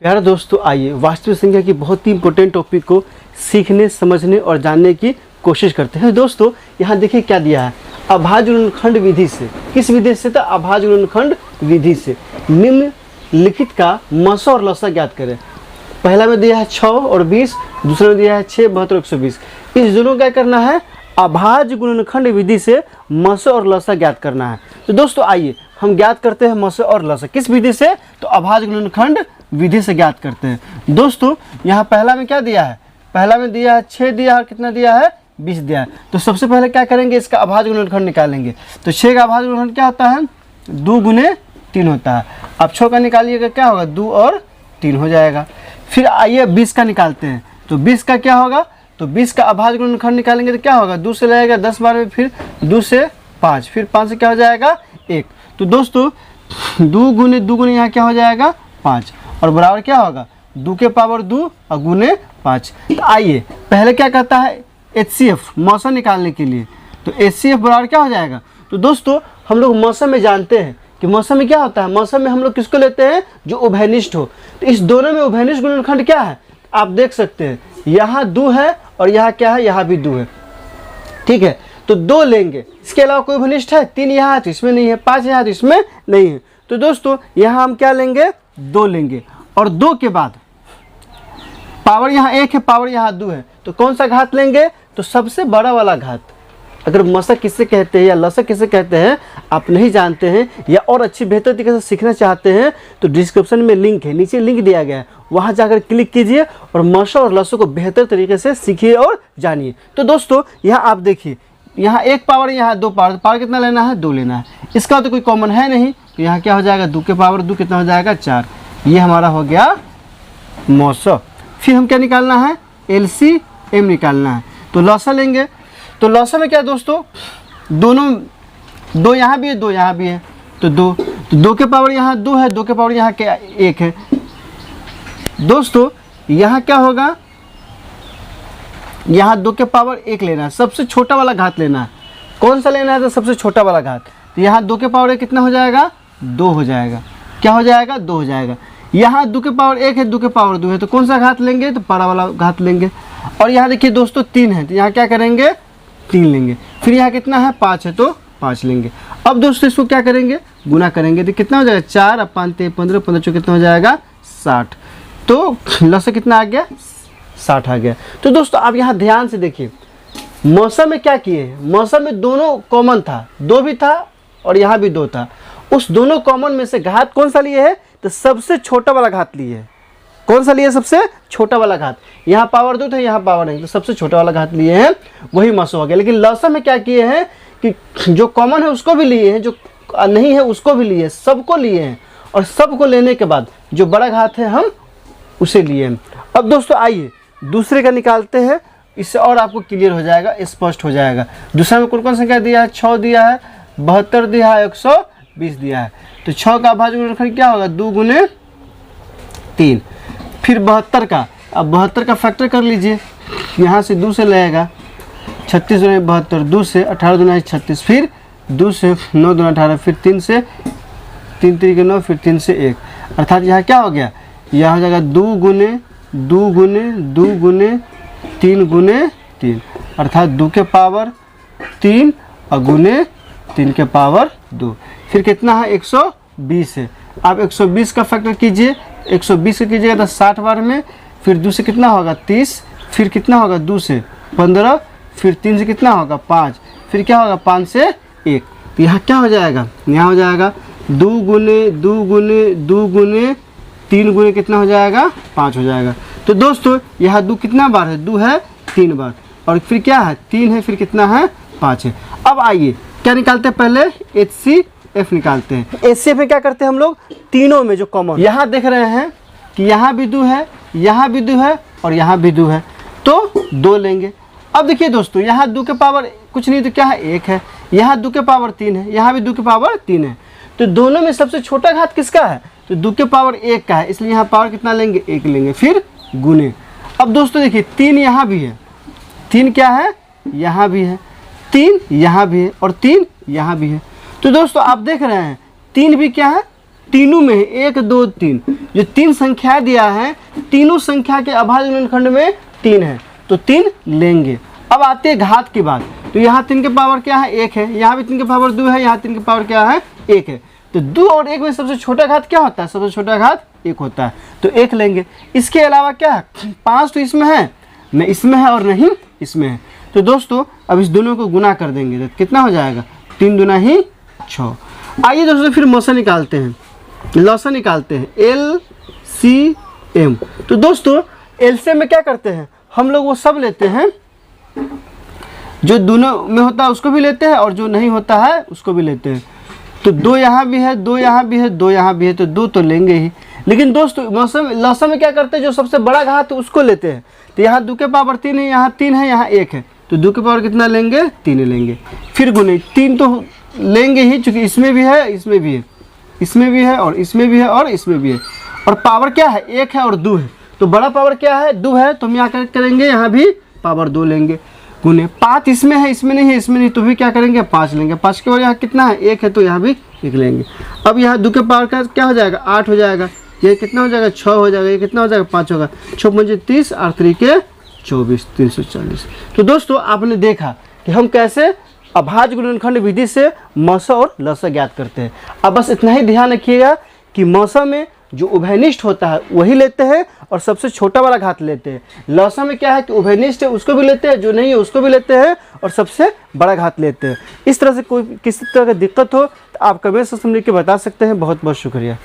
प्यारे दोस्तों, आइए वास्तविक संख्या की बहुत ही इंपॉर्टेंट टॉपिक को सीखने, समझने और जानने की कोशिश करते हैं। दोस्तों यहाँ देखिए क्या दिया है, अभाज्य गुणनखंड विधि से। किस विधि से? तो अभाज्य गुणनखंड विधि से निम्नलिखित का मसा और लसा ज्ञात करें। पहला में दिया है 6 और 20, दूसरे में दिया है 6, 72, 120। इस दोनों क्या करना है? अभाज्य गुणनखंड विधि से मसा और लसा ज्ञात करना है। तो दोस्तों आइए हम ज्ञात करते हैं मसा और लसा। किस विधि से? तो अभाज्य गुणनखंड विधि से ज्ञात करते हैं। दोस्तों यहाँ पहला में क्या दिया है? पहला में दिया है 6 दिया है, कितना दिया है? 20 दिया है। तो सबसे पहले क्या करेंगे? इसका अभाज्य गुणनखंड निकालेंगे। तो 6 का अभाज्य गुणनखंड क्या होता है? 2 गुने 3 होता है। अब 6 का निकालिएगा, क्या होगा? 2 और 3 हो जाएगा। फिर आइए 20 का निकालते हैं। तो 20 का क्या होगा? तो 20 का अभाज्य गुणनखंड निकालेंगे तो क्या होगा? 2 से लगेगा 10 बार में, फिर 2 से 5, फिर 5 से क्या हो जाएगा? 1। तो दोस्तों 2 गुने यहाँ क्या हो जाएगा? 5, और बराबर क्या होगा? 2 के पावर 2 और गुने 5। तो आइए पहले क्या कहता है? HCF मौसा निकालने के लिए। तो HCF बराबर क्या हो जाएगा? तो दोस्तों हम लोग मौसम में जानते हैं कि मौसम में क्या होता है? मौसम में हम लोग किसको लेते हैं? जो उभयनिष्ठ हो। तो इस दोनों में उभयनिष्ठ गुणनखंड क्या है? आप देख सकते हैं यहाँ 2 है और यहाँ क्या है? यहाँ भी 2 है। ठीक है, तो 2 लेंगे। इसके अलावा कोई उभयनिष्ठ है? 3 यहाँ तो इसमें नहीं है, 5 यहाँ तो इसमें नहीं है। तो दोस्तों यहाँ हम क्या लेंगे? 2 लेंगे, और 2 के बाद पावर यहाँ 1 है, पावर यहाँ 2 है। तो कौन सा घात लेंगे? तो सबसे बड़ा वाला घात। अगर मसा किससे कहते हैं या लसा किससे कहते हैं आप नहीं जानते हैं, या और अच्छी बेहतर तरीके से सीखना चाहते हैं, तो डिस्क्रिप्शन में लिंक है, नीचे लिंक दिया गया है, वहाँ जाकर क्लिक कीजिए और मसा और लसा को बेहतर तरीके से सीखिए और जानिए। तो दोस्तों यहाँ आप देखिए, यहाँ 1 पावर, यहाँ 2 पावर। पावर कितना लेना है? 2 लेना है। इसका तो कोई कॉमन है नहीं, तो यहाँ क्या हो जाएगा? 2 के पावर 2 कितना हो जाएगा? 4। ये हमारा हो गया मौसा। फिर हम क्या निकालना है? LCM निकालना है। तो लसा लेंगे। तो लसा में क्या दोस्तों? दोनों 2 यहाँ भी है, 2 यहाँ भी है, तो 2। तो 2 के पावर यहाँ 2 है, 2 के पावर यहाँ क्या? 1 है। दोस्तों यहाँ क्या होगा? यहाँ 2 के पावर 1 लेना है, सबसे छोटा वाला घात लेना है। कौन सा लेना है? तो सबसे छोटा वाला घात। तो यहाँ 2 के पावर 1 कितना हो जाएगा? 2 हो जाएगा। क्या हो जाएगा? 2 हो जाएगा। यहाँ 2 के पावर 1 है, 2 के पावर 2 है, तो कौन सा घात लेंगे? तो बड़ा वाला घात लेंगे। और यहाँ देखिए दोस्तों 3 है, तो यहाँ क्या करेंगे? 3 लेंगे। फिर यहाँ कितना है? 5 है, तो 5 लेंगे। अब दोस्तों इसको क्या करेंगे? गुना करेंगे, तो कितना हो जाएगा? 4 और 5 15, 15 कितना हो जाएगा? 60। तो लसा कितना आ गया? 60 आ गया। तो दोस्तों आप यहाँ ध्यान से देखिए, मौसम में क्या किए? मौसम में दोनों कॉमन था, 2 भी था और यहाँ भी 2 था। उस दोनों कॉमन में से घात कौन सा लिए है? तो सबसे छोटा वाला घात लिए है। कौन सा लिए? सबसे छोटा वाला घात। यहाँ पावर 2 था, यहाँ पावर नहीं, तो सबसे छोटा वाला घात लिए हैं, वही मसा हो गया। लेकिन लसा में क्या किए हैं कि जो कॉमन है उसको भी लिए हैं, जो नहीं है उसको भी लिए हैं, सबको लिए हैं, और सबको लेने के बाद जो बड़ा घात है हम उसे लिए हैं। अब दोस्तों आइए दूसरे का निकालते हैं, इससे और आपको क्लियर हो जाएगा, स्पष्ट हो जाएगा। दूसरा में कौन कौन संख्या दिया है? 6 दिया है, 72 दिया है, 120 दिया है। तो 6 का अभाज्य गुणनखंड क्या होगा? 2 गुने 3। फिर 72 का, अब 72 का फैक्टर कर लीजिए, यहाँ से 2 से लगेगा, 36 दूना 72, 2 से 18 दूना 36, फिर 2 से 9 दूना 18, फिर 3 से 3 3 9, फिर 3 से 1, अर्थात यहाँ क्या हो गया? यह हो जाएगा 2 गुने 2 गुने 2 गुने 3 गुने 3, अर्थात 2 के पावर 3 और गुने 3 के पावर 2। फिर कितना है? 120 है। आप 120 का फैक्टर कीजिए, 120 का कीजिएगा तो 60 बार में, फिर 2 से कितना होगा? 30, फिर कितना होगा? 2 से 15, फिर 3 से कितना होगा? 5, फिर क्या होगा? 5 से 1। तो यहाँ क्या हो जाएगा? यहाँ हो जाएगा 2 गुने 2 गुने 2 गुने 3 गुने कितना हो जाएगा? 5 हो जाएगा। तो दोस्तों यहाँ 2 कितना बार है? 2 है 3 बार, और फिर क्या है? 3 है, फिर कितना है? 5 है। अब आइए क्या निकालते हैं? पहले HCF निकालते हैं। HCF में क्या करते हैं हम लोग? तीनों में जो कॉमन, यहाँ देख रहे हैं कि यहाँ भी 2 है, यहाँ भी 2 है और यहाँ भी 2 है, तो 2 लेंगे। अब देखिए दोस्तों यहाँ 2 के पावर कुछ नहीं तो क्या है? 1 है, यहाँ 2 के पावर 3 है, यहाँ भी 2 के पावर 3 है। तो दोनों में सबसे छोटा घात किसका है? तो 2 के पावर 1 का है, इसलिए यहाँ पावर कितना लेंगे? 1 लेंगे, फिर गुने। अब दोस्तों देखिए 3 यहाँ भी है, 3 क्या है? यहाँ भी है, 3 यहाँ भी है और 3 यहाँ भी है। तो दोस्तों आप देख रहे हैं 3 भी क्या है? तीनों में है, 1 2 3, जो 3 संख्या दिया है तीनों संख्या के अभाज्य गुणनखंड में 3 है तो 3 लेंगे। अब आते हैं घात की बात, तो यहाँ 3 के पावर क्या है 1 है, यहाँ भी 3 के पावर 2 है, यहाँ 3 के पावर क्या है 1 है। तो 2 और 1 में सबसे छोटा घात क्या होता है, सबसे छोटा घात 1 होता है तो 1 लेंगे। इसके अलावा क्या है 5 तो इसमें है, न इसमें है और नहीं इसमें है। तो दोस्तों अब इस दोनों को गुना कर देंगे तो कितना हो जाएगा 3 दूना ही 6। आइए दोस्तों फिर मौसा निकालते हैं, लौसा निकालते हैं, LCM। तो दोस्तों LCM में क्या करते हैं हम लोग, वो सब लेते हैं जो दोनों में होता है उसको भी लेते हैं और जो नहीं होता है उसको भी लेते हैं। तो 2 यहाँ भी है, 2 यहाँ भी है, 2 यहाँ भी है, तो 2 तो लेंगे ही। लेकिन दोस्तों लौसा में क्या करते हैं, जो सबसे बड़ा घात है उसको लेते हैं। तो यहाँ 2 के पावर 3 है, यहाँ 3 है, यहाँ 1 है, तो 2 के पावर कितना लेंगे 3 लेंगे। फिर गुने 3 तो लेंगे ही, चूँकि इसमें भी है, इसमें भी है, इसमें भी है और इसमें भी है और इसमें भी है, और पावर क्या है 1 है और 2 है, तो बड़ा पावर क्या है 2 है, तो हम यहाँ क्या करेंगे यहाँ भी पावर 2 लेंगे। गुने 5 इसमें है, इसमें नहीं है, इसमें नहीं, तो भी क्या करेंगे 5 लेंगे। 5 के बाद यहाँ कितना है 1 है, तो यहाँ भी 1 लेंगे। अब यहाँ 2 के पावर का क्या हो जाएगा 8 हो जाएगा, ये कितना हो जाएगा 6 हो जाएगा, ये कितना हो जाएगा 5 होगा, 6 पंजे 30 और 3 के 24, 340। तो दोस्तों आपने देखा कि हम कैसे अभाज्य गुणनखंड विधि से मौसा और लौसा ज्ञात करते हैं। अब बस इतना ही ध्यान रखिएगा कि मौसा में जो उभयनिष्ठ होता है वही लेते हैं और सबसे छोटा वाला घात लेते हैं। लौसा में क्या है कि उभयनिष्ठ है उसको भी लेते हैं, जो नहीं है उसको भी लेते हैं और सबसे बड़ा घात लेते हैं। इस तरह से कोई किसी तरह की दिक्कत हो तो आप कमेंट सेक्शन में लिख के बता सकते हैं। बहुत बहुत शुक्रिया।